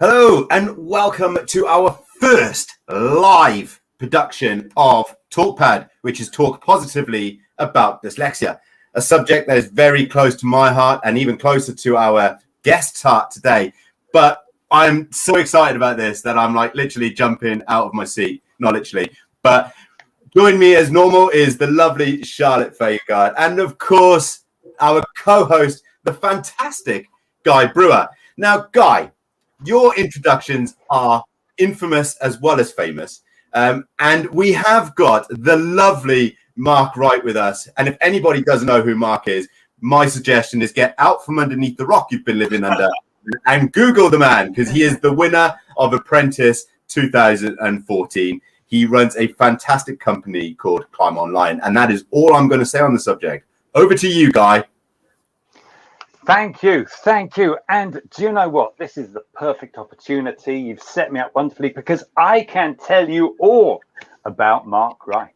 Hello and welcome to our first live production of TalkPad, which is Talk Positively About Dyslexia, a subject that is very close to my heart and even closer to our guest's heart today. But I'm so excited about this that I'm like literally jumping out of my seat. Not literally, but join me as normal is the lovely Charlotte McAnsh and of course our co-host, the fantastic Guy Brewer. Now, Guy, your introductions are infamous as well as famous. And we have got the lovely Mark Wright with us. And if anybody doesn't know who Mark is, my suggestion is get out from underneath the rock you've been living under and Google the man, because he is the winner of Apprentice 2014. He runs a fantastic company called Climb Online. And that is all I'm going to say on the subject. Over to you, Guy. Thank you. And do you know what? This is the perfect opportunity. You've set me up wonderfully because I can tell you all about Mark Wright.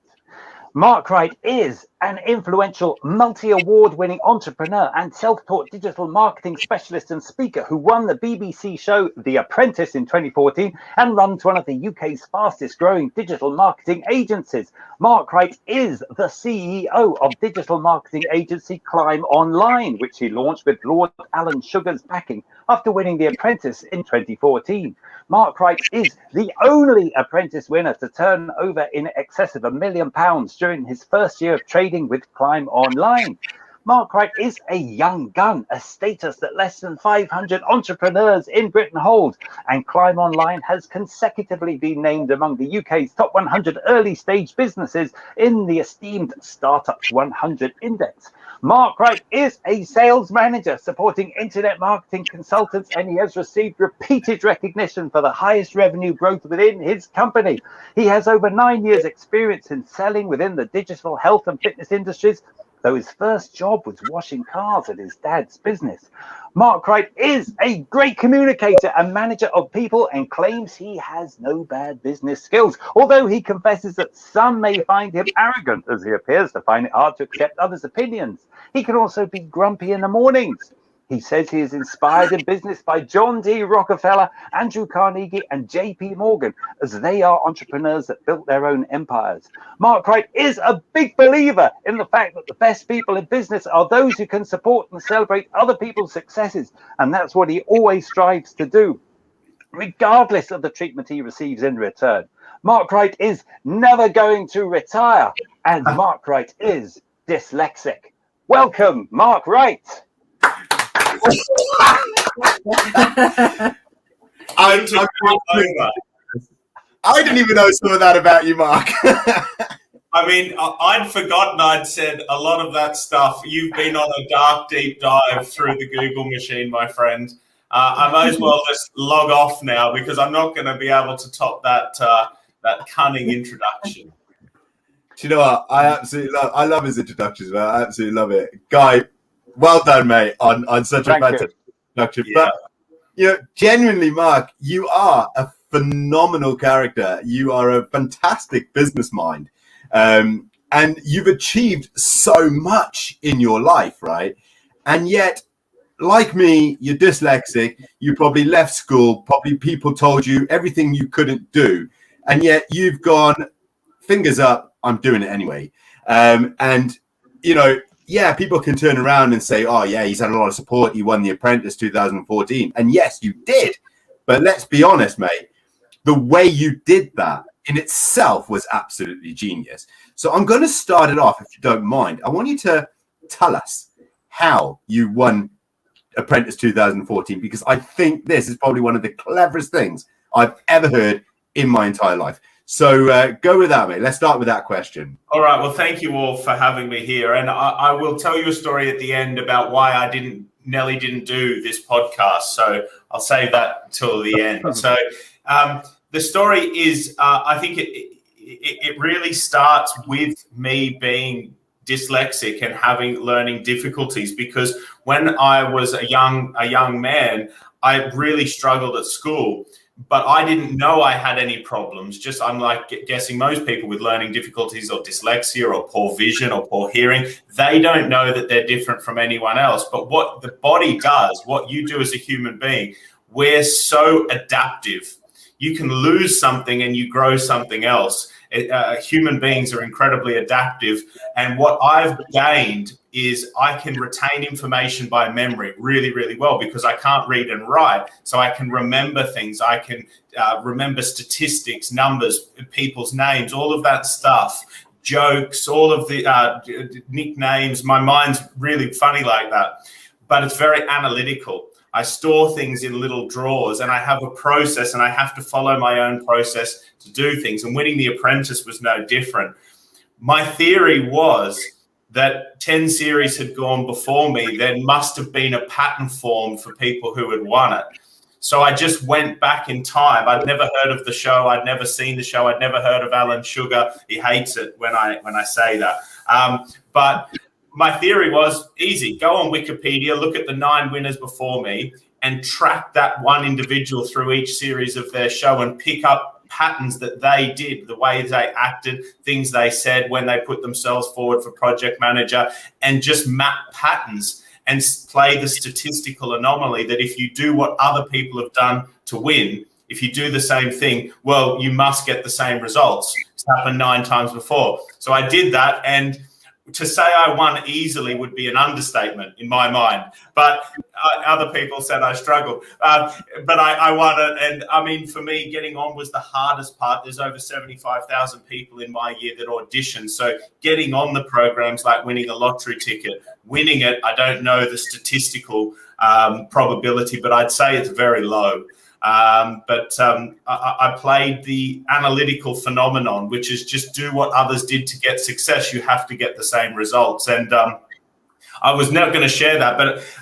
Mark Wright is an influential, multi-award-winning entrepreneur and self-taught digital marketing specialist and speaker who won the BBC show The Apprentice in 2014 and runs one of the UK's fastest-growing digital marketing agencies. Mark Wright is the CEO of digital marketing agency Climb Online, which he launched with Lord Alan Sugar's backing after winning The Apprentice in 2014. Mark Wright is the only Apprentice winner to turn over in excess of £1 million during his first year of trading with Climb Online. Mark Wright is a young gun, a status that less than 500 entrepreneurs in Britain hold, and Climb Online has consecutively been named among the UK's top 100 early stage businesses in the esteemed Startups 100 Index. Mark Wright is a sales manager supporting internet marketing consultants, and he has received repeated recognition for the highest revenue growth within his company. He has over 9 years experience in selling within the digital health and fitness industries, though his first job was washing cars at his dad's business. Mark Wright is a great communicator and manager of people and claims he has no bad business skills, although he confesses that some may find him arrogant, as he appears to find it hard to accept others' opinions. He can also be grumpy in the mornings. He says he is inspired in business by John D. Rockefeller, Andrew Carnegie, and J.P. Morgan, as they are entrepreneurs that built their own empires. Mark Wright is a big believer in the fact that the best people in business are those who can support and celebrate other people's successes, and that's what he always strives to do, regardless of the treatment he receives in return. Mark Wright is never going to retire, and Mark Wright is dyslexic. Welcome, Mark Wright. I didn't even know some of that about you, Mark. I mean, I'd forgotten I'd said a lot of that stuff. You've been on a dark, deep dive through the Google machine, my friend. I may as well just log off now because I'm not going to be able to top that cunning introduction. Do you know what? I love his introductions, man. I absolutely love it. Guy, well done, mate, on such a fantastic introduction. Yeah. But, you know, genuinely, Mark, you are a phenomenal character. You are a fantastic business mind. And you've achieved so much in your life, right? And yet, like me, you're dyslexic. You probably left school. Probably people told you everything you couldn't do. And yet you've gone, fingers up, I'm doing it anyway. And, you know, yeah, people can turn around and say, oh, yeah, he's had a lot of support. He won The Apprentice 2014. And yes, you did. But let's be honest, mate, the way you did that in itself was absolutely genius. So I'm going to start it off, if you don't mind. I want you to tell us how you won Apprentice 2014, because I think this is probably one of the cleverest things I've ever heard in my entire life. So go with that, mate. Let's start with that question. All right. Well, thank you all for having me here. And I will tell you a story at the end about why Nelly didn't do this podcast. So I'll save that till the end. So the story is, I think it really starts with me being dyslexic and having learning difficulties, because when I was a young man, I really struggled at school. But I didn't know I had any problems. Just I'm like guessing most people with learning difficulties or dyslexia or poor vision or poor hearing, they don't know that they're different from anyone else. But what the body does, what you do as a human being, we're so adaptive. You can lose something and you grow something else. Human beings are incredibly adaptive. And what I've gained is I can retain information by memory really, really well because I can't read and write. So I can remember things. I can remember statistics, numbers, people's names, all of that stuff, jokes, all of the nicknames. My mind's really funny like that, but it's very analytical. I store things in little drawers and I have a process and I have to follow my own process to do things. And winning The Apprentice was no different. My theory was that 10 series had gone before me. There must have been a pattern formed for people who had won it. So I just went back in time. I'd never heard of the show. I'd never seen the show. I'd never heard of Alan Sugar. He hates it when I say that. But my theory was easy. Go on Wikipedia, look at the 9 winners before me and track that one individual through each series of their show and pick up patterns that they did, the way they acted, things they said when they put themselves forward for project manager, and just map patterns and play the statistical anomaly that if you do what other people have done to win, if you do the same thing, well, you must get the same results. It's happened 9 times before. So I did that, and to say I won easily would be an understatement in my mind. But other people said I struggled. But I won it. And I mean, for me, getting on was the hardest part. There's over 75,000 people in my year that auditioned. So getting on the programs like winning a lottery ticket, winning it, I don't know the statistical probability, but I'd say it's very low. I played the analytical phenomenon, which is just do what others did to get success. You have to get the same results. And I was not going to share that,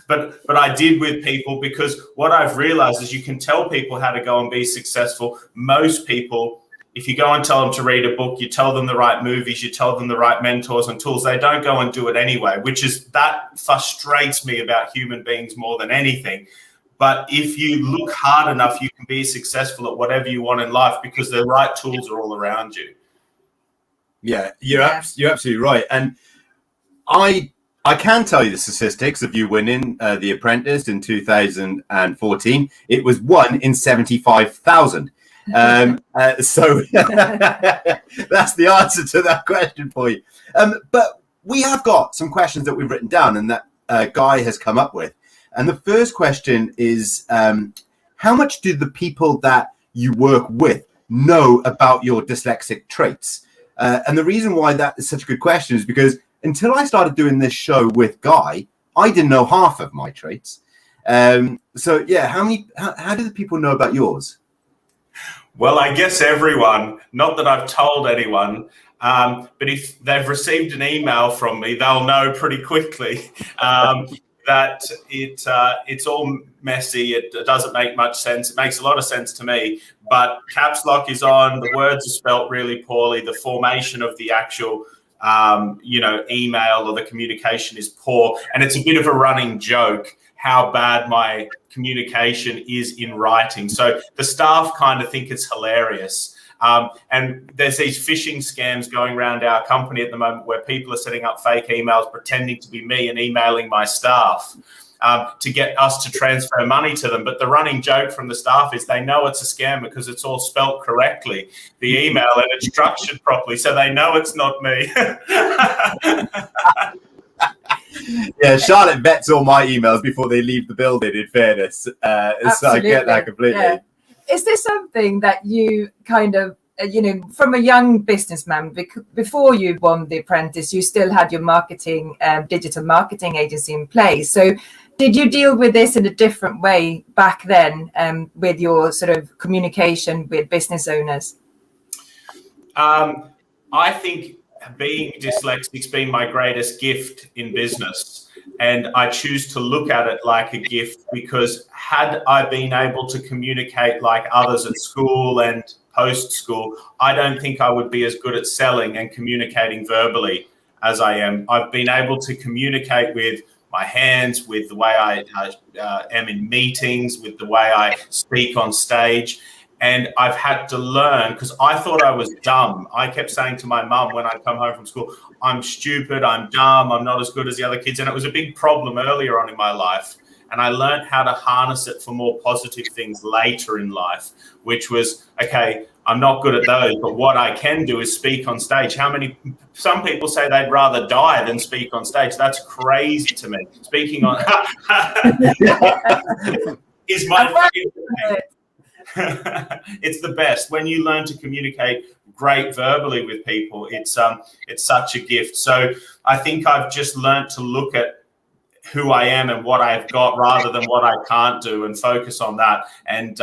but I did with people, because what I've realized is you can tell people how to go and be successful. Most people, if you go and tell them to read a book, you tell them the right movies, you tell them the right mentors and tools, they don't go and do it anyway, that frustrates me about human beings more than anything. But if you look hard enough, you can be successful at whatever you want in life because the right tools are all around you. Yeah, you're absolutely right. And I can tell you the statistics of you winning The Apprentice in 2014. It was 1 in 75,000. So that's the answer to that question for you. But we have got some questions that we've written down and that Guy has come up with. And the first question is, how much do the people that you work with know about your dyslexic traits? And the reason why that is such a good question is because until I started doing this show with Guy, I didn't know half of my traits. So, yeah, how do the people know about yours? Well, I guess everyone, not that I've told anyone, but if they've received an email from me, they'll know pretty quickly. That it's all messy. It doesn't make much sense. It makes a lot of sense to me, but caps lock is on. The words are spelt really poorly. The formation of the actual, email or the communication is poor. And it's a bit of a running joke how bad my communication is in writing. So the staff kind of think it's hilarious. And there's these phishing scams going around our company at the moment where people are setting up fake emails pretending to be me and emailing my staff to get us to transfer money to them. But the running joke from the staff is they know it's a scam because it's all spelt correctly, the email, and it's structured properly. So they know it's not me. Yeah, Charlotte vets all my emails before they leave the building, in fairness. So I get that completely. Yeah. Is this something that you kind of, from a young businessman, before you won The Apprentice, you still had your digital marketing agency in place. So did you deal with this in a different way back then with your sort of communication with business owners? I think being dyslexic has been my greatest gift in business. And I choose to look at it like a gift because had I been able to communicate like others at school and post-school, I don't think I would be as good at selling and communicating verbally as I am. I've been able to communicate with my hands, with the way I am in meetings, with the way I speak on stage. And I've had to learn because I thought I was dumb. I kept saying to my mum when I'd come home from school, I'm stupid, I'm dumb, I'm not as good as the other kids. And it was a big problem earlier on in my life. and I learned how to harness it for more positive things later in life, which was, okay, I'm not good at those, but what I can do is speak on stage. Some people say they'd rather die than speak on stage. That's crazy to me. Speaking on is my favorite. It's the best when you learn to communicate great verbally with people. It's such a gift. So I think I've just learned to look at who I am and what I've got rather than what I can't do, and focus on that. And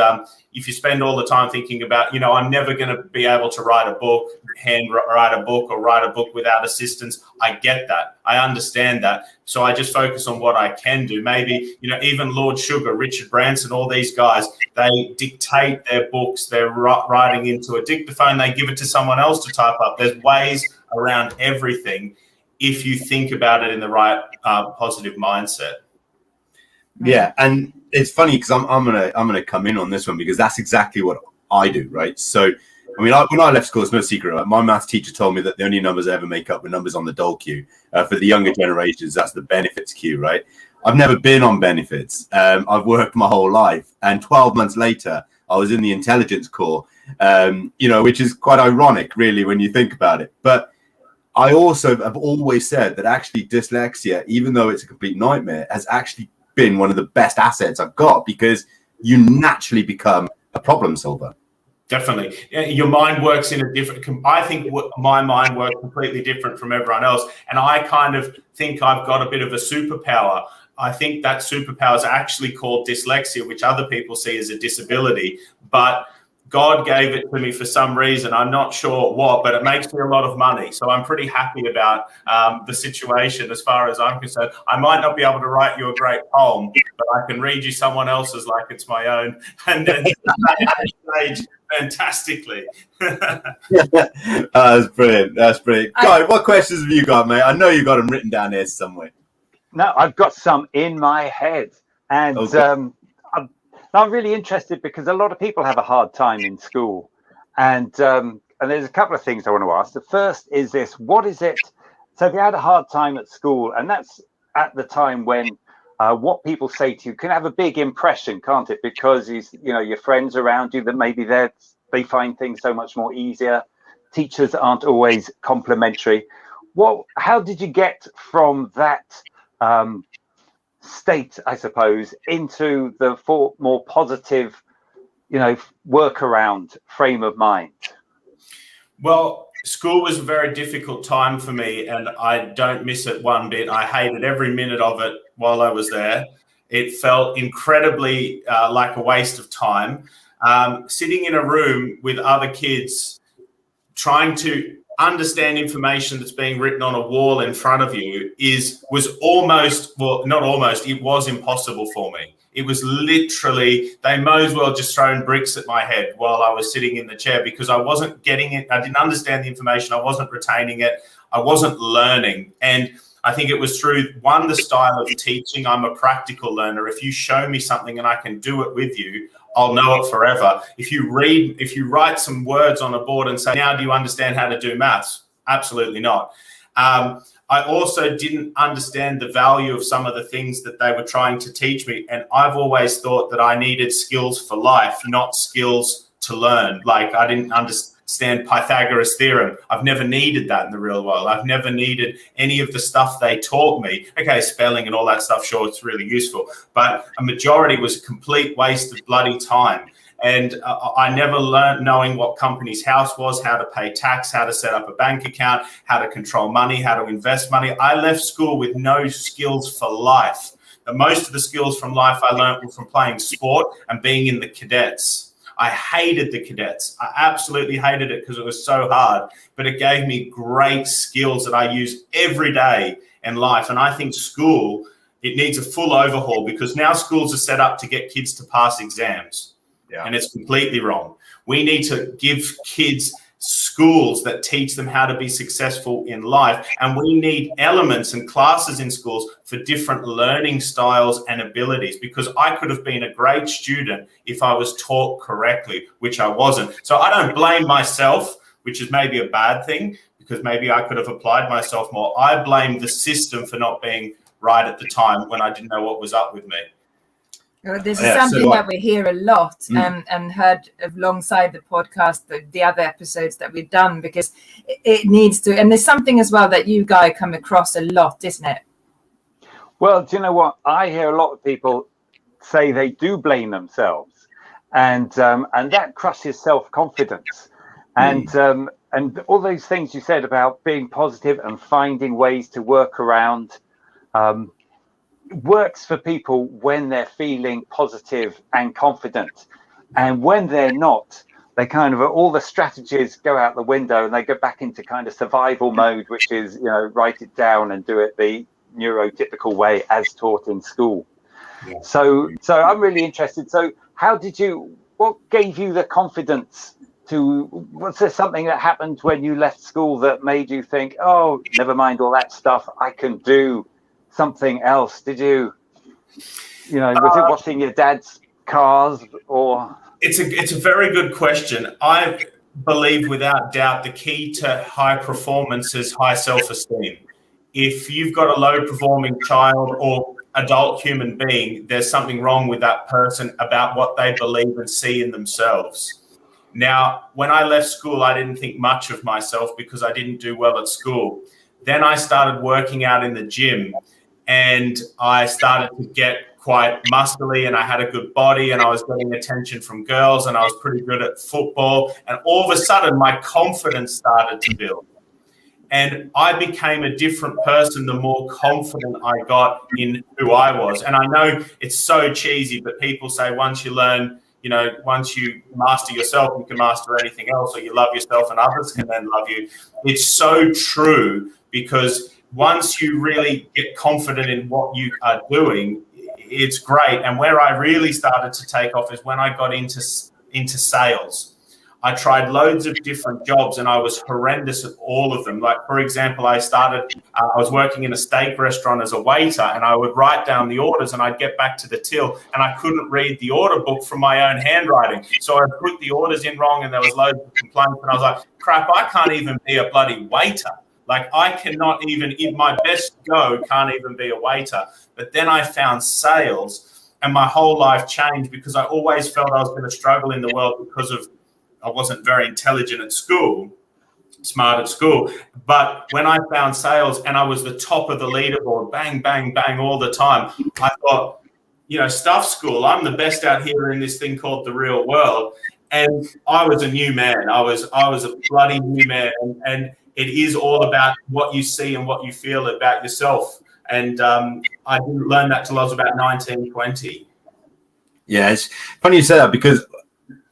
if you spend all the time thinking about, I'm never going to be able to write a book or write a book without assistance. I get that. I understand that. So I just focus on what I can do. Maybe, even Lord Sugar, Richard Branson, all these guys, they dictate their books. They're writing into a dictaphone. They give it to someone else to type up. There's ways around everything if you think about it in the right positive mindset. Yeah, and it's funny because I'm gonna come in on this one because that's exactly what I do, right? So, I mean, when I left school, it's no secret. Right? My maths teacher told me that the only numbers I ever make up were numbers on the dole queue. For the younger generations, that's the benefits queue, right? I've never been on benefits. I've worked my whole life, and 12 months later, I was in the intelligence corps. Which is quite ironic, really, when you think about it, but I also have always said that actually dyslexia, even though it's a complete nightmare, has actually been one of the best assets I've got, because you naturally become a problem solver. Definitely. Your mind works in a different, I think my mind works completely different from everyone else. And I kind of think I've got a bit of a superpower. I think that superpower is actually called dyslexia, which other people see as a disability. But God gave it to me for some reason. I'm not sure what, but it makes me a lot of money. So I'm pretty happy about the situation as far as I'm concerned. I might not be able to write you a great poem, but I can read you someone else's like it's my own, and then stage fantastically. That's brilliant. That's brilliant. Guy, what questions have you got, mate? I know you got them written down here somewhere. No, I've got some in my head. And okay. I'm really interested because a lot of people have a hard time in school, and there's a couple of things I want to ask. The first is this: what is it? So if you had a hard time at school, and that's at the time when what people say to you can have a big impression, can't it? Because your friends around you that maybe they find things so much more easier. Teachers aren't always complimentary. How did you get from that state, I suppose, into the more positive, workaround frame of mind? Well, school was a very difficult time for me, and I don't miss it one bit. I hated every minute of it while I was there. It felt incredibly like a waste of time. Sitting in a room with other kids, trying to understand information that's being written on a wall in front of you it was impossible for me. It was literally, they might as well just thrown bricks at my head while I was sitting in the chair, because I wasn't getting it. I didn't understand the information. I wasn't retaining it. I wasn't learning. And I think it was through, the style of teaching. I'm a practical learner. If you show me something and I can do it with you, I'll know it forever. If you write some words on a board and say, now do you understand how to do maths? Absolutely not. I also didn't understand the value of some of the things that they were trying to teach me. And I've always thought that I needed skills for life, not skills to learn. Like, I didn't understand Pythagoras' theorem. I've never needed that in the real world. I've never needed any of the stuff they taught me. Okay, spelling and all that stuff, sure, it's really useful. But a majority was a complete waste of bloody time. And I never learned knowing what company's house was, how to pay tax, how to set up a bank account, how to control money, how to invest money. I left school with no skills for life. The most of the skills from life I learned were from playing sport and being in the cadets. I hated the cadets. I absolutely hated it because it was so hard, but it gave me great skills that I use every day in life. And I think school, it needs a full overhaul, because now schools are set up to get kids to pass exams. Yeah. And it's completely wrong. We need to give kids schools that teach them how to be successful in life. And we need elements and classes in schools for different learning styles and abilities, because I could have been a great student if I was taught correctly, which I wasn't. So I don't blame myself, which is maybe a bad thing, because maybe I could have applied myself more. I blame the system for not being right at the time when I didn't know what was up with me. Well, this is something that we hear a lot and heard alongside the podcast, the other episodes that we've done, because it needs to. And there's something as well that you guys come across a lot, isn't it? Well, do you know what? I hear a lot of people say they do blame themselves, and that crushes self-confidence. And all those things you said about being positive and finding ways to work around works for people when they're feeling positive and confident. And when they're not, they kind of, all the strategies go out the window and they go back into kind of survival mode, which is, write it down and do it the neurotypical way as taught in school. Yeah. So I'm really interested. So what gave you the confidence was there something that happened when you left school that made you think, oh, never mind all that stuff, I can do something else? Did you, was it watching your dad's cars or? It's a very good question. I believe without doubt the key to high performance is high self-esteem. If you've got a low performing child or adult human being, there's something wrong with that person about what they believe and see in themselves. Now, when I left school, I didn't think much of myself because I didn't do well at school. Then I started working out in the gym and I started to get quite muscly and I had a good body and I was getting attention from girls and I was pretty good at football. And all of a sudden, my confidence started to build. And I became a different person the more confident I got in who I was. And I know it's so cheesy, but people say once you learn, once you master yourself, you can master anything else, or you love yourself and others can then love you. It's so true, because once you really get confident in what you are doing, it's great. And where I really started to take off is when I got into sales. I tried loads of different jobs and I was horrendous at all of them. Like, for example, I was working in a steak restaurant as a waiter and I would write down the orders and I'd get back to the till and I couldn't read the order book from my own handwriting. So I put the orders in wrong and there was loads of complaints and I was like, crap, I can't even be a bloody waiter. Like, I cannot even, in my best go, can't even be a waiter. But then I found sales and my whole life changed, because I always felt I was going to struggle in the world because I wasn't very intelligent at school, smart at school. But when I found sales and I was the top of the leaderboard, bang, bang, bang all the time, I thought, stuff school, I'm the best out here in this thing called the real world. And I was a new man. I was a bloody new man. And it is all about what you see and what you feel about yourself. And I didn't learn that till I was about 19, 20. Yeah, it's funny you say that, because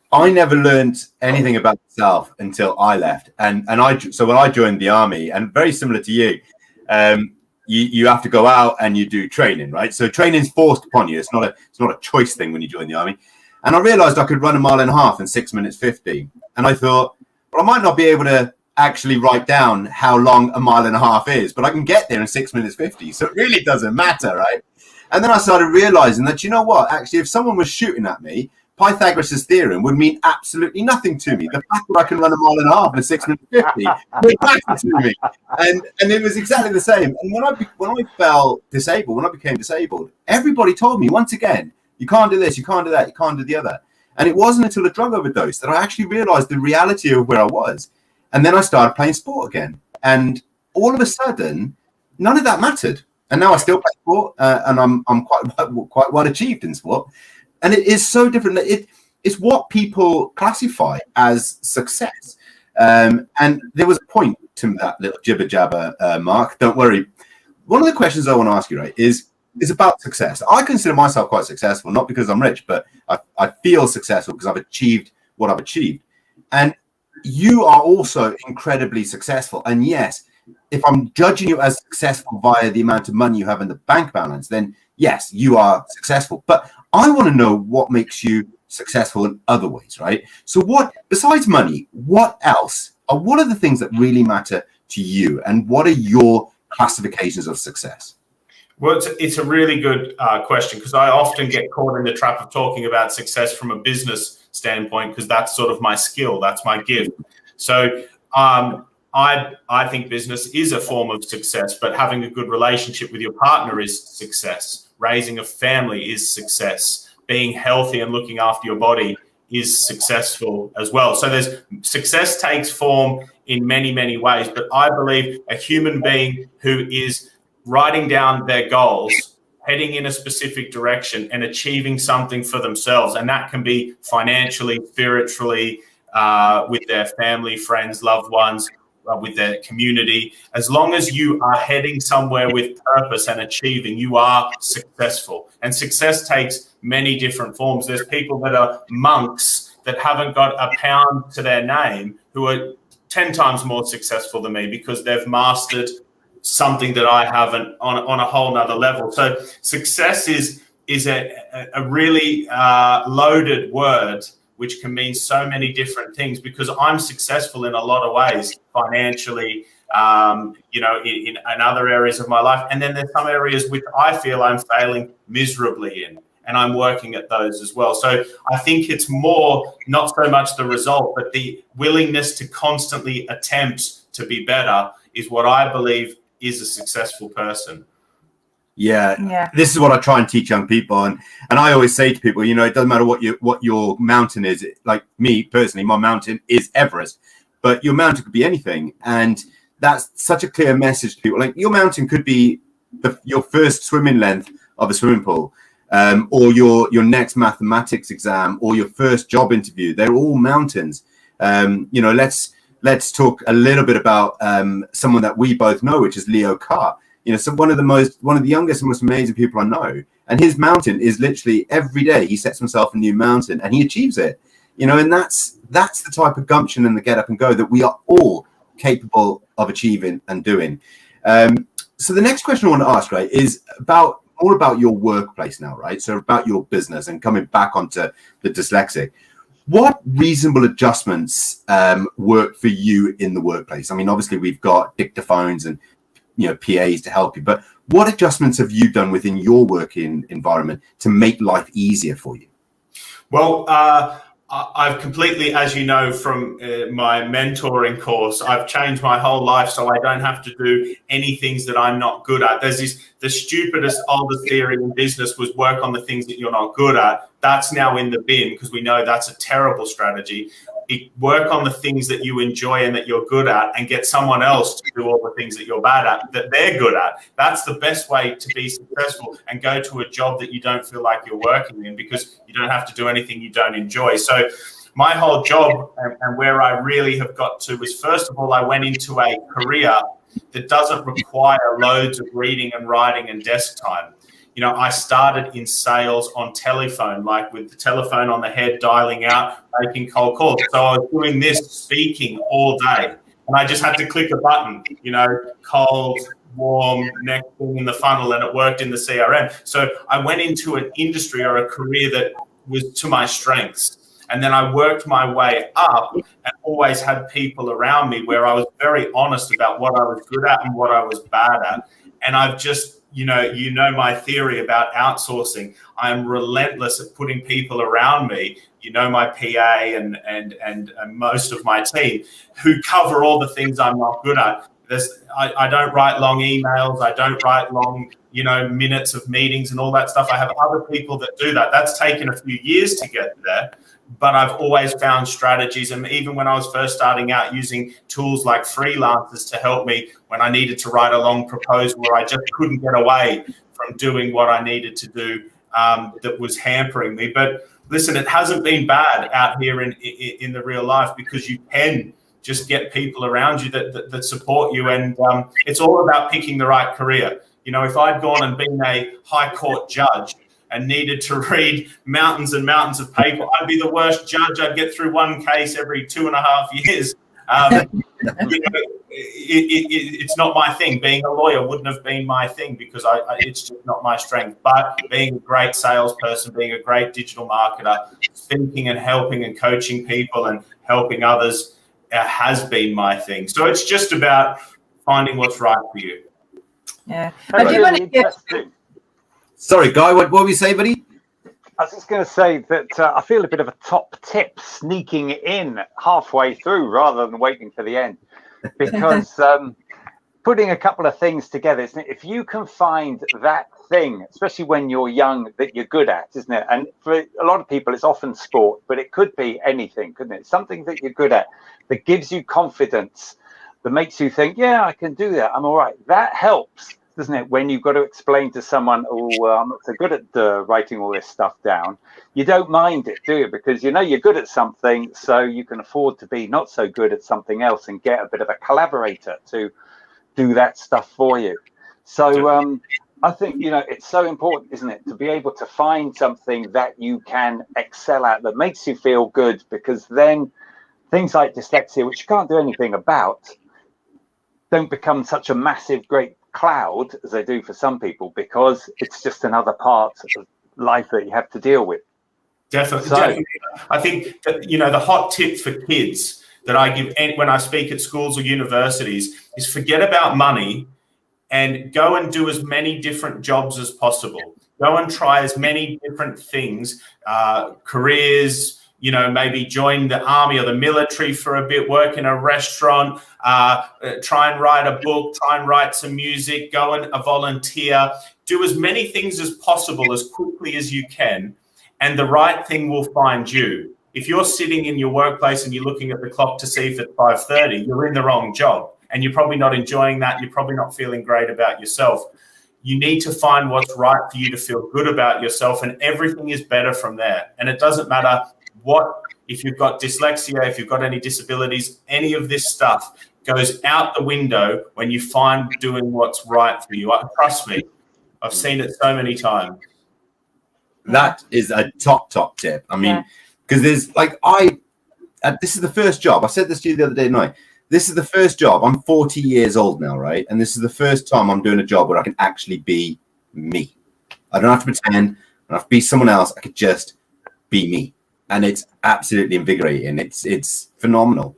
I never learned anything about myself until I left. So when I joined the army, and very similar to you, you have to go out and you do training, right? So training's forced upon you. It's not a choice thing when you join the army. And I realized I could run a mile and a half in 6 minutes 50. And I thought, well, I might not be able to actually write down how long a mile and a half is, but I can get there in 6 minutes 50. So it really doesn't matter, right? And then I started realizing that, actually, if someone was shooting at me, Pythagoras' theorem would mean absolutely nothing to me. The fact that I can run a mile and a half in 6 minutes 50 would matter to me. And it was exactly the same. And when I became disabled, everybody told me, once again, you can't do this, you can't do that, you can't do the other. And it wasn't until a drug overdose that I actually realized the reality of where I was. And then I started playing sport again. And all of a sudden, none of that mattered. And now I still play sport, and I'm quite well achieved in sport. And it is so different. It's what people classify as success. And there was a point to that little jibber jabber, Mark. Don't worry. One of the questions I want to ask you, right, is about success. I consider myself quite successful, not because I'm rich, but I feel successful because I've achieved what I've achieved. And you are also incredibly successful. And yes, if I'm judging you as successful via the amount of money you have in the bank balance, then yes, you are successful. But I want to know what makes you successful in other ways, right? So what, besides money, what else? What are the things that really matter to you? And what are your classifications of success? Well, it's a really good question, because I often get caught in the trap of talking about success from a business standpoint, because that's sort of my skill, that's my gift. So I think business is a form of success, but having a good relationship with your partner is success. Raising a family is success. being healthy and looking after your body is successful as well. So success takes form in many, many ways, but I believe a human being who is writing down their goals, heading in a specific direction and achieving something for themselves, and that can be financially, spiritually, with their family, friends, loved ones, with their community. As long as you are heading somewhere with purpose and achieving, you are successful. And success takes many different forms. There's people that are monks that haven't got a pound to their name who are 10 times more successful than me because they've mastered something that I haven't on a whole nother level. So success is a really loaded word, which can mean so many different things, because I'm successful in a lot of ways, financially, in other areas of my life. And then there's some areas which I feel I'm failing miserably in, and I'm working at those as well. So I think it's more, not so much the result, but the willingness to constantly attempt to be better is what I believe is a successful person. Yeah, this is what I try and teach young people, and I always say to people, it doesn't matter what your mountain is. Like me personally, my mountain is Everest, but your mountain could be anything, and that's such a clear message to people. Like your mountain could be your first swimming length of a swimming pool, or your next mathematics exam, or your first job interview. They're all mountains. Let's talk a little bit about someone that we both know, which is Leo Carr. So one of the youngest and most amazing people I know, and his mountain is literally every day he sets himself a new mountain and he achieves it. And that's the type of gumption and the get up and go that we are all capable of achieving and doing. So the next question I want to ask, right, is more about your workplace now, right? So about your business and coming back onto the dyslexic. What reasonable adjustments work for you in the workplace? I mean, obviously we've got dictaphones and PAs to help you, but what adjustments have you done within your working environment to make life easier for you? Well, I've completely, as you know from my mentoring course, I've changed my whole life so I don't have to do any things that I'm not good at. There's the stupidest, oldest theory in business was work on the things that you're not good at. That's now in the bin because we know that's a terrible strategy. Work on the things that you enjoy and that you're good at, and get someone else to do all the things that you're bad at, that they're good at. That's the best way to be successful, and go to a job that you don't feel like you're working in, because you don't have to do anything you don't enjoy. So my whole job and where I really have got to is, first of all, I went into a career that doesn't require loads of reading and writing and desk time. I started in sales on telephone, like with the telephone on the head, dialing out, making cold calls. So I was doing this, speaking all day, and I just had to click a button, cold, warm, next thing in the funnel, and it worked in the CRM. So I went into an industry or a career that was to my strengths. And then I worked my way up and always had people around me where I was very honest about what I was good at and what I was bad at. And I've just, my theory about outsourcing. I'm relentless at putting people around me, my PA and most of my team, who cover all the things I'm not good at. I don't write long emails. I don't write long, minutes of meetings and all that stuff. I have other people that do that. That's taken a few years to get there. But I've always found strategies, and even when I was first starting out, using tools like freelancers to help me when I needed to write a long proposal where I just couldn't get away from doing what I needed to do, that was hampering me. But listen, it hasn't been bad out here in the real life, because you can just get people around you that support you, and it's all about picking the right career. If I'd gone and been a high court judge and needed to read mountains and mountains of paper, I'd be the worst judge. I'd get through one case every 2.5 years. It's not my thing. Being a lawyer wouldn't have been my thing, because it's just not my strength. But being a great salesperson, being a great digital marketer, speaking and helping and coaching people and helping others has been my thing. So it's just about finding what's right for you. Yeah. I do want to get... Sorry, Guy, what were you saying, buddy? I was just going to say that I feel a bit of a top tip sneaking in halfway through rather than waiting for the end, because putting a couple of things together, isn't it? If you can find that thing, especially when you're young, that you're good at, isn't it? And for a lot of people, it's often sport, but it could be anything, couldn't it? Something that you're good at that gives you confidence, that makes you think, yeah, I can do that. I'm all right. That helps, doesn't it? When you've got to explain to someone, oh, well, I'm not so good at writing all this stuff down. You don't mind it, do you? Because you know you're good at something, so you can afford to be not so good at something else and get a bit of a collaborator to do that stuff for you. So I think, you know, it's so important, isn't it, to be able to find something that you can excel at, that makes you feel good, because then things like dyslexia, which you can't do anything about, don't become such a massive, great cloud as they do for some people, because it's just another part of life that you have to deal with. Definitely. I think that, you know, the hot tip for kids that I give when I speak at schools or universities is forget about money and go and do as many different jobs as possible. Go and try as many different things, careers, you know, maybe join the army or the military for a bit, work in a restaurant, try and write a book, try and write some music, go and volunteer, do as many things as possible as quickly as you can, and the right thing will find you. If you're sitting in your workplace and you're looking at the clock to see if it's 5:30, you're in the wrong job, and you're probably not enjoying that. You're probably not feeling great about yourself. You need to find what's right for you to feel good about yourself, and everything is better from there. And it doesn't matter what, if you've got dyslexia, if you've got any disabilities, any of this stuff goes out the window when you find doing what's right for you. Trust me, I've seen it so many times. That is a top tip. I mean, because there's like, this is the first job. I said this to you the other day night. This is the first job. I'm 40 years old now, right? And this is the first time I'm doing a job where I can actually be me. I don't have to pretend. I don't have to be someone else. I could just be me. And it's absolutely invigorating. It's phenomenal.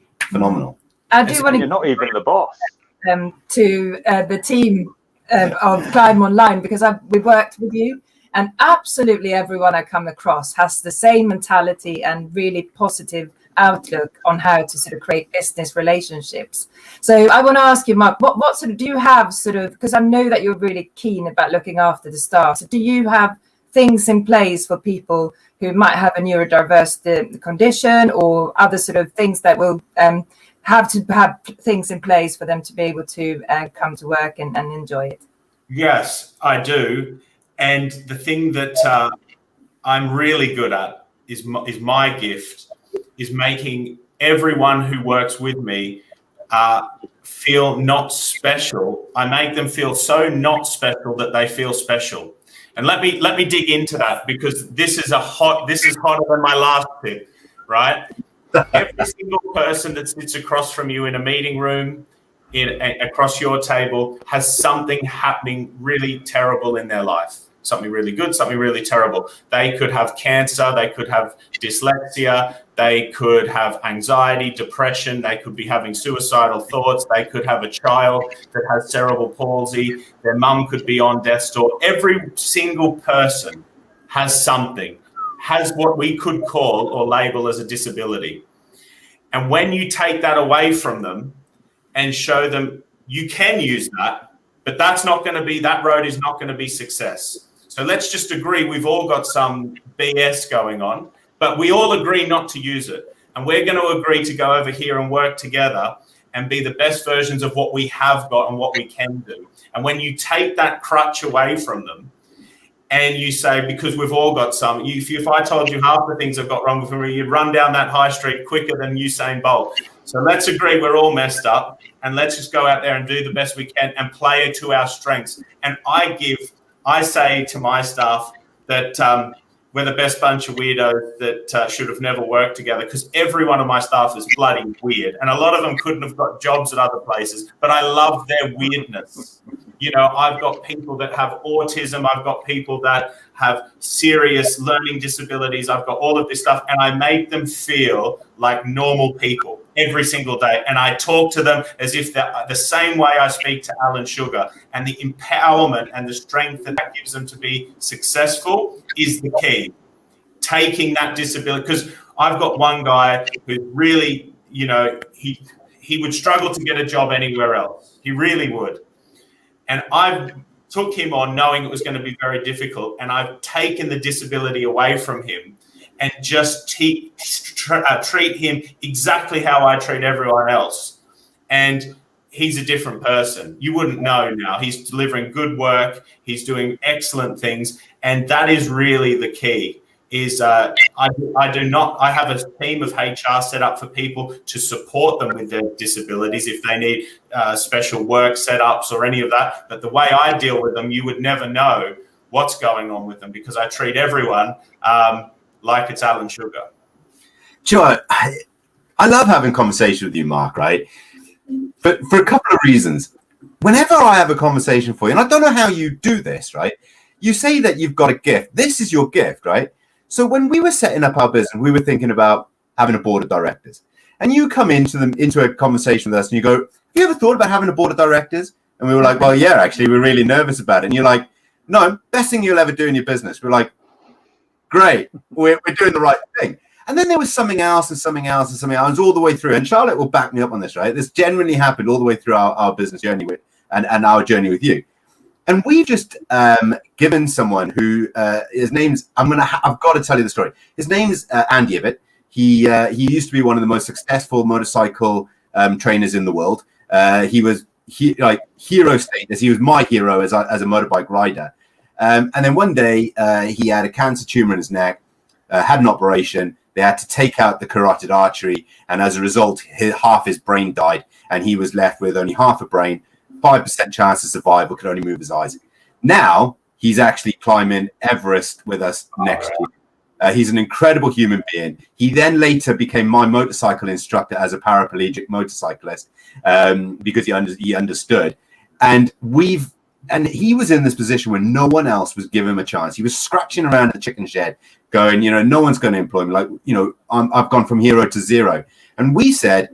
I do want to. You're not even the boss. To the team of Climb Online, because we've worked with you, and absolutely everyone I come across has the same mentality and really positive outlook on how to sort of create business relationships. So I want to ask you, Mark, what sort of do you have sort of, because I know that you're really keen about looking after the staff. So do you have things in place for people who might have a neurodiverse condition, or other sort of things that will have to have things in place for them to be able to come to work and enjoy it? Yes, I do. And the thing that I'm really good at is my gift is making everyone who works with me feel not special. I make them feel so not special that they feel special. And let me dig into that, because this is hotter than my last tip, right? Every single person that sits across from you in a meeting room, across your table, has something happening really terrible in their life. Something really good, something really terrible. They could have cancer, they could have dyslexia, they could have anxiety, depression, they could be having suicidal thoughts, they could have a child that has cerebral palsy, their mum could be on death's door. Every single person has something, has what we could call or label as a disability. And when you take that away from them and show them you can use that, but that road is not going to be success. So let's just agree we've all got some BS going on, but we all agree not to use it. And we're going to agree to go over here and work together and be the best versions of what we have got and what we can do. And when you take that crutch away from them and you say, because we've all got some, if I told you half the things I've got wrong with me, you'd run down that high street quicker than Usain Bolt. So let's agree we're all messed up, and let's just go out there and do the best we can and play to our strengths. And I say to my staff that we're the best bunch of weirdos that should have never worked together, because every one of my staff is bloody weird. And a lot of them couldn't have got jobs at other places, but I love their weirdness. You know, I've got people that have autism. I've got people that have serious learning disabilities. I've got all of this stuff, and I make them feel like normal people every single day. And I talk to them as if they're the same way I speak to Alan Sugar. And the empowerment and the strength that gives them to be successful is the key. Taking that disability, because I've got one guy who really, you know, he would struggle to get a job anywhere else. He really would. And I took him on knowing it was going to be very difficult, and I've taken the disability away from him and just treat him exactly how I treat everyone else. And he's a different person. You wouldn't know now. He's delivering good work. He's doing excellent things. And that is really the key. Is I have a team of HR set up for people to support them with their disabilities if they need special work setups or any of that. But the way I deal with them, you would never know what's going on with them because I treat everyone like it's Alan Sugar. Sure. I love having conversation with you, Mark, right? But for a couple of reasons. Whenever I have a conversation for you, and I don't know how you do this, right? You say that you've got a gift. This is your gift, right? So when we were setting up our business, we were thinking about having a board of directors. And you come into a conversation with us and you go, have you ever thought about having a board of directors? And we were like, well, yeah, actually, we're really nervous about it. And you're like, no, best thing you'll ever do in your business. We're like, great, we're doing the right thing. And then there was something else and something else and something else all the way through. And Charlotte will back me up on this, right? This genuinely happened all the way through our business journey and our journey with you. And we've just given someone who his name's I've got to tell you the story. His name's Andy Ibbott. He used to be one of the most successful motorcycle trainers in the world. He was hero status. He was my hero as a motorbike rider. And then one day he had a cancer tumor in his neck, had an operation. They had to take out the carotid artery, and as a result, half his brain died, and he was left with only half a brain. 5% chance of survival, could only move his eyes. Now he's actually climbing Everest with us next year. He's an incredible human being. He then later became my motorcycle instructor as a paraplegic motorcyclist because he understood. And he was in this position where no one else was giving him a chance. He was scratching around the chicken shed going, no one's going to employ me. Like, I've gone from hero to zero. And we said,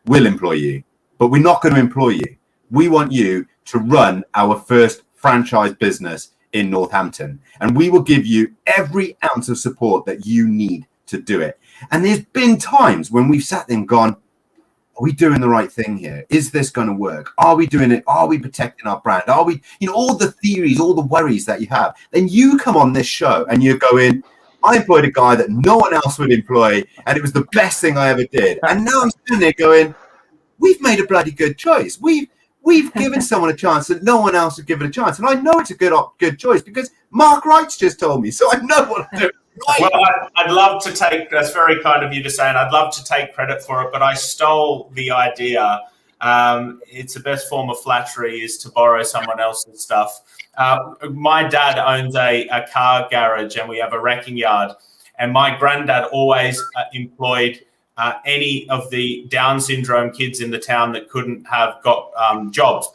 we'll employ you, but we're not going to employ you. We want you to run our first franchise business in Northampton, and we will give you every ounce of support that you need to do it. And there's been times when we've sat there and gone, are we doing the right thing here? Is this going to work? Are we doing it? Are we protecting our brand? Are we, all the theories, all the worries that you have. Then you come on this show and you're going, I employed a guy that no one else would employ, and it was the best thing I ever did. And now I'm sitting there going, we've made a bloody good choice. We've given someone a chance that no one else would give it a chance. And I know it's a good choice because Mark Wright's just told me, so I know what I'm doing. Right. Well, I'd love to take, that's very kind of you to say, and I'd love to take credit for it, but I stole the idea. It's the best form of flattery is to borrow someone else's stuff. My dad owns a car garage and we have a wrecking yard. And my granddad always employed any of the Down syndrome kids in the town that couldn't have got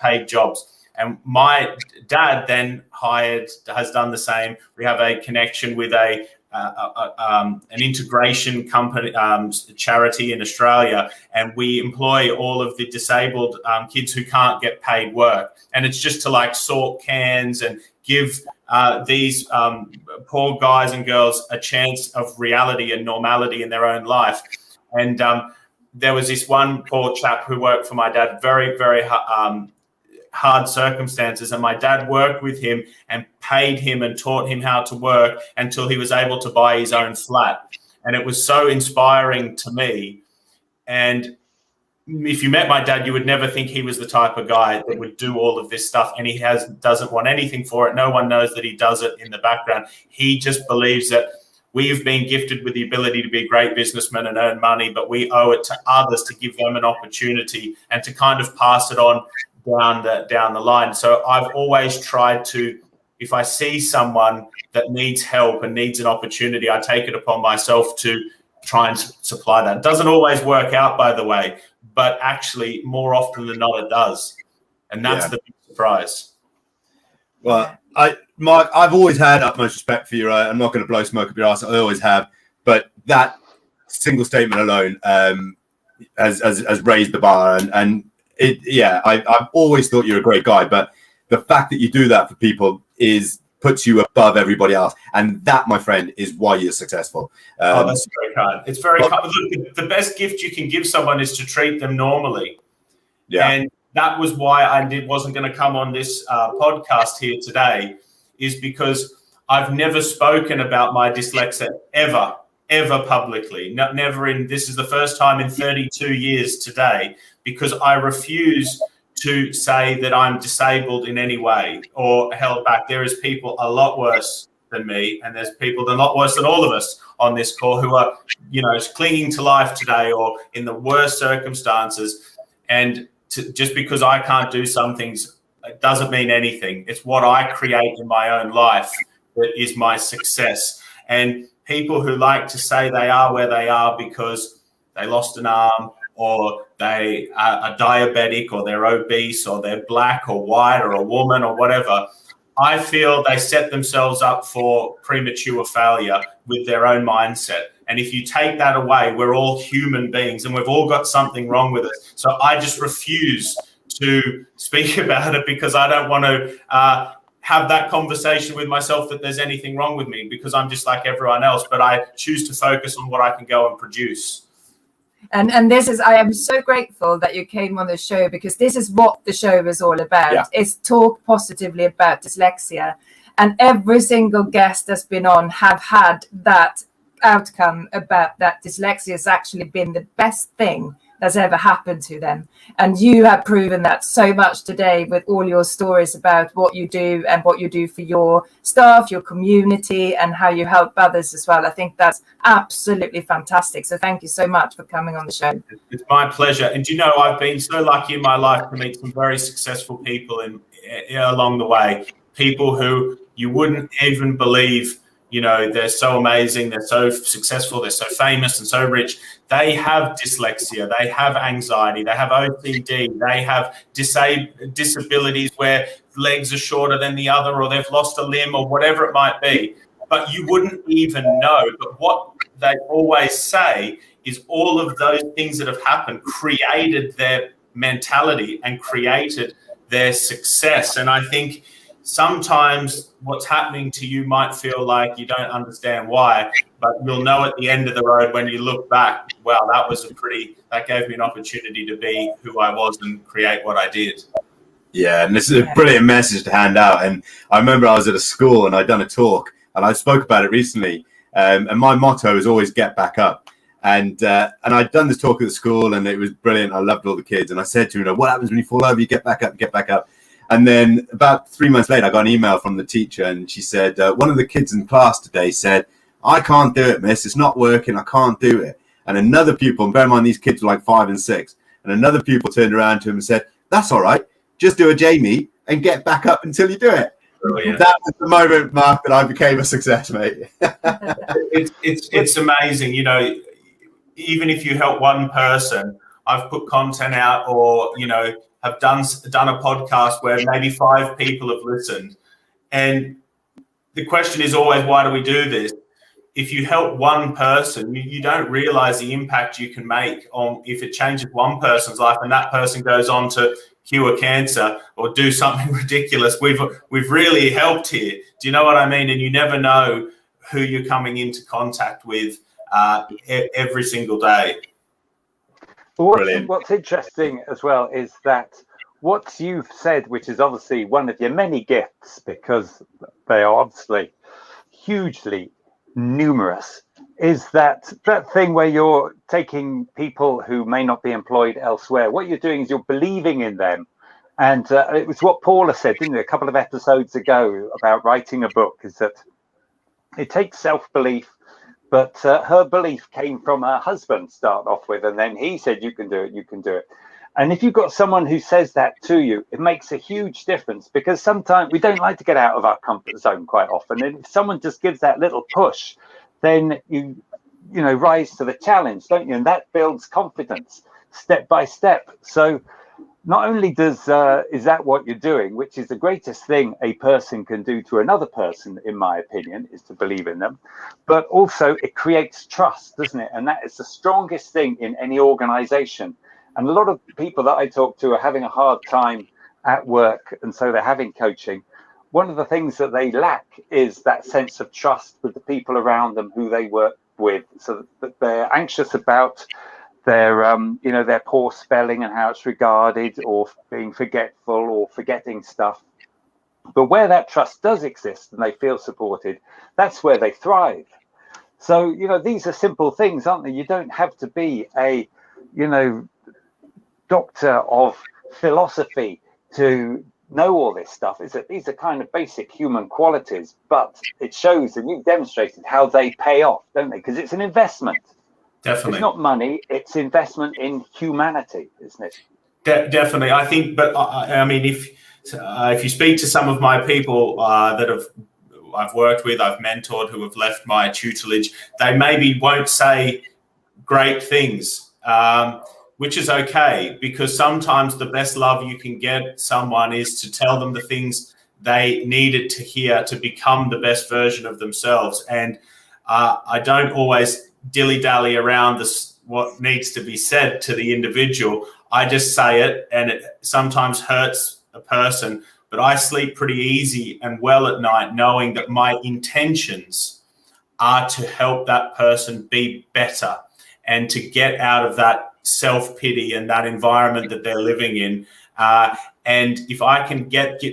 paid jobs. And my dad then has done the same. We have a connection with an integration company, charity in Australia, and we employ all of the disabled kids who can't get paid work. And it's just to sort cans and give these poor guys and girls a chance of reality and normality in their own life. And there was this one poor chap who worked for my dad, very, very hard circumstances. And my dad worked with him and paid him and taught him how to work until he was able to buy his own flat. And it was so inspiring to me. And if you met my dad, you would never think he was the type of guy that would do all of this stuff. And he doesn't want anything for it. No one knows that he does it in the background. He just believes that we've been gifted with the ability to be a great businessman and earn money, but we owe it to others to give them an opportunity and to kind of pass it on down the line. So I've always tried to, if I see someone that needs help and needs an opportunity, I take it upon myself to try and supply that. It doesn't always work out, by the way, but actually more often than not it does. And that's the big surprise. Well, Mark, I've always had utmost respect for you. Right? I'm not going to blow smoke up your ass. I always have. But that single statement alone has raised the bar. And I've always thought you're a great guy. But the fact that you do that for people puts you above everybody else. And that, my friend, is why you're successful. That's very kind. It's very kind. Look, the best gift you can give someone is to treat them normally. Yeah. And that was why I wasn't going to come on this podcast here today, is because I've never spoken about my dyslexia ever publicly. Never in, this is the first time in 32 years today, because I refuse to say that I'm disabled in any way or held back. There is people a lot worse than me, and there's people a lot worse than all of us on this call who are, clinging to life today or in the worst circumstances. And just because I can't do some things, it doesn't mean anything. It's what I create in my own life that is my success. And people who like to say they are where they are because they lost an arm, or they are diabetic, or they're obese, or they're black or white or a woman or whatever, I feel they set themselves up for premature failure with their own mindset. And if you take that away, we're all human beings and we've all got something wrong with us. So I just refuse to speak about it, because I don't want to have that conversation with myself that there's anything wrong with me, because I'm just like everyone else. But I choose to focus on what I can go and produce. And this is, I am so grateful that you came on the show, because this is what the show is all about. Yeah. Is talk positively about dyslexia. And every single guest that's been on have had that outcome, about that dyslexia has actually been the best thing that's ever happened to them. And you have proven that so much today with all your stories about what you do and what you do for your staff, your community, and how you help others as well. I think that's absolutely fantastic. So thank you so much for coming on the show. It's my pleasure. And I've been so lucky in my life to meet some very successful people along the way. People who you wouldn't even believe, they're so amazing, they're so successful, they're so famous and so rich. They have dyslexia, they have anxiety, they have OCD, they have disabilities where legs are shorter than the other, or they've lost a limb, or whatever it might be. But you wouldn't even know. But what they always say is all of those things that have happened created their mentality and created their success. And I think sometimes what's happening to you might feel like you don't understand why, but you'll know at the end of the road when you look back, wow, that gave me an opportunity to be who I was and create what I did. Yeah, and this is a brilliant message to hand out. And I remember I was at a school and I'd done a talk, and I spoke about it recently. And my motto is always get back up. And I'd done this talk at the school, and it was brilliant. I loved all the kids. And I said to them, what happens when you fall over? You get back up, get back up. And then about 3 months later, I got an email from the teacher, and she said, one of the kids in class today said, I can't do it, miss. It's not working. I can't do it. And another pupil, and bear in mind, these kids were like 5 and 6. And another pupil turned around to him and said, that's all right. Just do a Jamie and get back up until you do it. Brilliant. That was the moment, Mark, that I became a success, mate. It's amazing. Even if you help one person, I've put content out, or, have done a podcast where maybe 5 people have listened. And the question is always, why do we do this? If you help one person, you don't realize the impact you can make on, if it changes one person's life and that person goes on to cure cancer or do something ridiculous. We've really helped here. Do you know what I mean? And you never know who you're coming into contact with every single day. What's interesting as well is that what you've said, which is obviously one of your many gifts, because they are obviously hugely numerous, is that thing where you're taking people who may not be employed elsewhere. What you're doing is you're believing in them. And it was what Paula said, didn't it, a couple of episodes ago about writing a book, is that it takes self-belief. But her belief came from her husband, start off with, and then he said, you can do it, you can do it. And if you've got someone who says that to you, it makes a huge difference, because sometimes we don't like to get out of our comfort zone quite often. And if someone just gives that little push, then you rise to the challenge, don't you? And that builds confidence step by step. So not only is that what you're doing, which is the greatest thing a person can do to another person, in my opinion, is to believe in them, but also it creates trust, doesn't it? And that is the strongest thing in any organization. And a lot of people that I talk to are having a hard time at work, and so they're having coaching. One of the things that they lack is that sense of trust with the people around them who they work with, so that they're anxious about their their poor spelling and how it's regarded, or being forgetful or forgetting stuff. But where that trust does exist and they feel supported, that's where they thrive. So, these are simple things, aren't they? You don't have to be a, doctor of philosophy to know all this stuff. These are kind of basic human qualities, but it shows, and you've demonstrated how they pay off, don't they? Because it's an investment. Definitely. It's not money, it's investment in humanity, isn't it? Definitely. I think, but I mean, if you speak to some of my people that I've worked with, I've mentored, who have left my tutelage, they maybe won't say great things, which is okay, because sometimes the best love you can get someone is to tell them the things they needed to hear to become the best version of themselves. And I don't always dilly-dally around what needs to be said to the individual. I just say it, and it sometimes hurts a person, but I sleep pretty easy and well at night knowing that my intentions are to help that person be better and to get out of that self-pity and that environment that they're living in. And if I can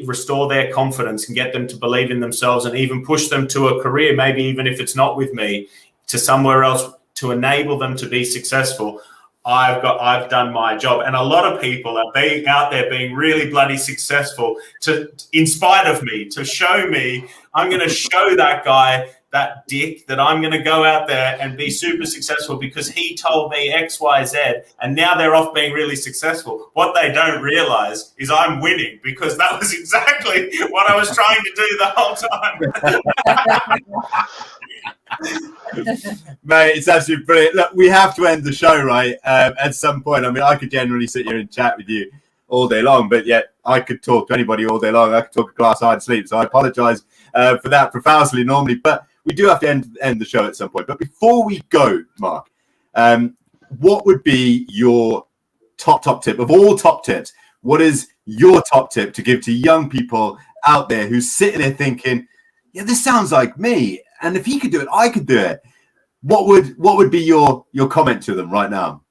restore their confidence and get them to believe in themselves, and even push them to a career, maybe even if it's not with me, to somewhere else, to enable them to be successful, I've done my job. And a lot of people are being out there being really bloody successful in spite of me, to show me, I'm going to show that guy, that dick, that I'm going to go out there and be super successful because he told me X, Y, Z, and now they're off being really successful. What they don't realize is I'm winning, because that was exactly what I was trying to do the whole time. Mate, it's absolutely brilliant. Look, we have to end the show, right? At some point. I mean, I could generally sit here and chat with you all day long, but yet I could talk to anybody all day long. I could talk a glass eye and sleep. So I apologize for that profusely normally, but we do have to end the show at some point. But before we go, Mark, what would be your top tip of all top tips? What is your top tip to give to young people out there who's sitting there thinking, yeah, this sounds like me, and if he could do it, I could do it? What would be your comment to them right now?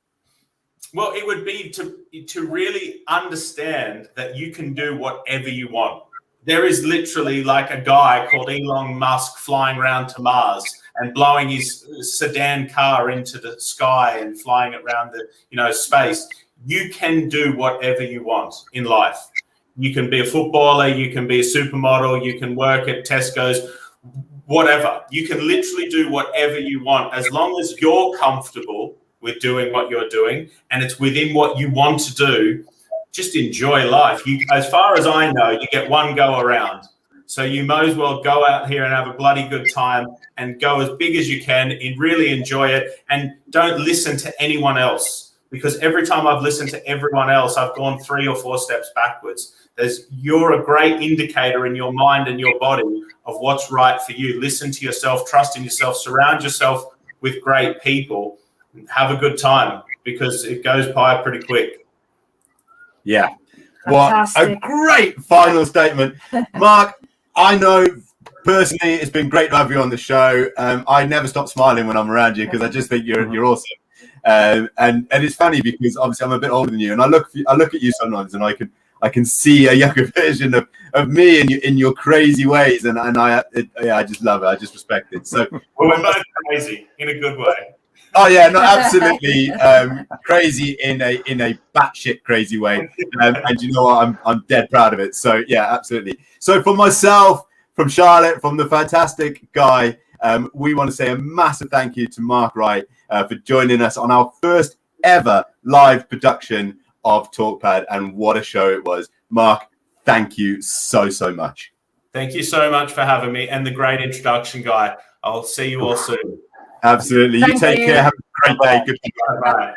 Well, it would be to really understand that you can do whatever you want. There is literally like a guy called Elon Musk flying around to Mars and blowing his sedan car into the sky and flying it around the space. You can do whatever you want in life. You can be a footballer, you can be a supermodel, you can work at Tesco's, whatever. You can literally do whatever you want, as long as you're comfortable with doing what you're doing and it's within what you want to do. Just enjoy life. As far as I know, you get one go around. So you might as well go out here and have a bloody good time and go as big as you can and really enjoy it. And don't listen to anyone else, because every time I've listened to everyone else, I've gone 3 or 4 steps backwards. You're a great indicator in your mind and your body of what's right for you. Listen to yourself, trust in yourself, surround yourself with great people, have a good time, because it goes by pretty quick. Yeah. Fantastic. What a great final statement. Mark, I know personally it's been great to have you on the show. I never stop smiling when I'm around you, because I just think you're awesome. And it's funny because obviously I'm a bit older than you, and I look at you sometimes and I can see a younger version of me in your crazy ways, and I just love it. I just respect it. So well, we're both crazy in a good way. Oh yeah, no, absolutely crazy in a batshit crazy way, and you know what? I'm dead proud of it. So yeah, absolutely. So from myself, from Charlotte, from the fantastic guy, we want to say a massive thank you to Mark Wright for joining us on our first ever live production of TalkPad, and what a show it was. Mark, thank you so much. Thank you so much for having me, and the great introduction, guy. I'll see you all soon. Absolutely. You take care. Have a great day. Goodbye. Bye.